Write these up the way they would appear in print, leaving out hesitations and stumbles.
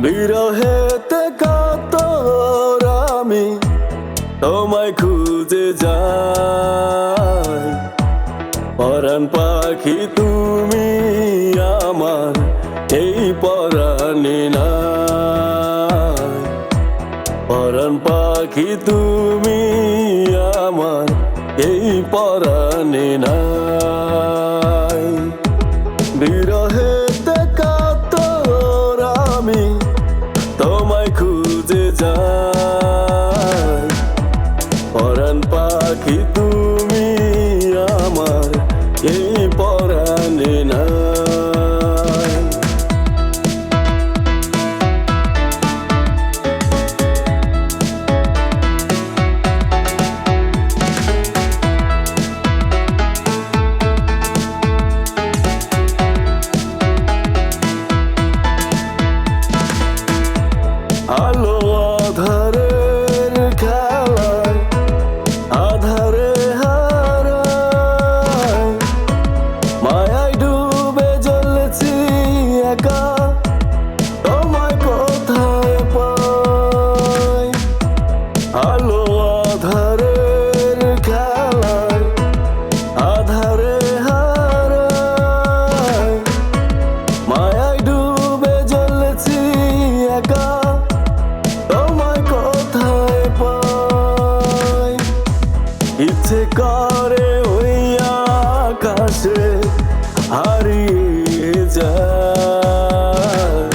বিরহেতে কাতর আমি তোমায় খুঁজে যাই। পরাণ পাখি তুমি আমার এই পরাণে নাই। পরাণ পাখি তুমি আমার এই পরাণে নাই। বিরহেতে কাতর আমি তোমায় খুঁজে যাই। পরাণ পাখি তুমি আমার এই পরাণে নাই। আলো আধারের খেলায় আধারে হারায়, মায়ায় ডুবে জ্বলেছি একা, তোমায় কোথায় পাই। আলো আধারের খেলায় আধারে হারায়, মায়ায় ডুবে জ্বলেছি একা, তোমায় কোথায় পাই। ইচ্ছে করে ওই আকাশে হারিয়ে যায়।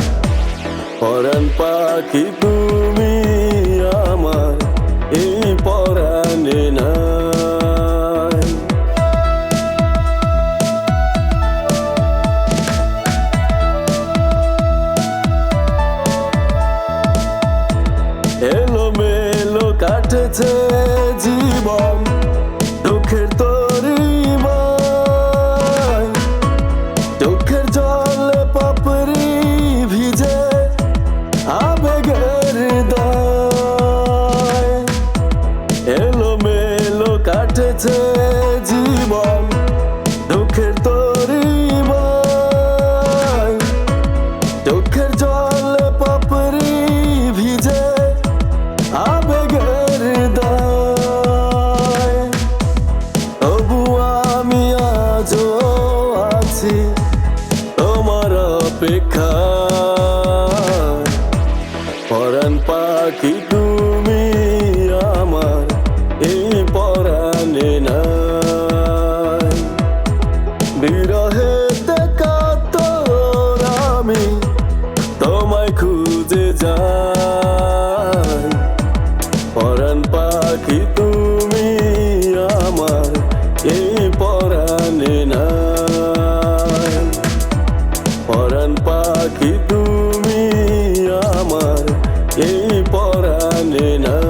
পরাণ পাখি তুমি আমার এই পরাণে নাই। এলোমেলো কাটেছে জীবন দুঃখের তরিমায়, চোখের জলে পাপড়ি ভিজে আবেগের দায়। এলোমেলো কাটেছে জীবন দুঃখের তরিমায়, চোখের জলে পাপড়ি ভিজে আবেগের দায়। তবু আমি আজও আছি তোমার অপেক্ষায়। পরাণ পাখি তুমি আমার এই পরাণে নাই। বিরহেতে কাতর আমি তোমায় খুঁজে যাই। পরাণ পাখি তুমি আমার এই পরাণে নাই। পরাণ পাখি তুমি আমার এই পরাণে নাই।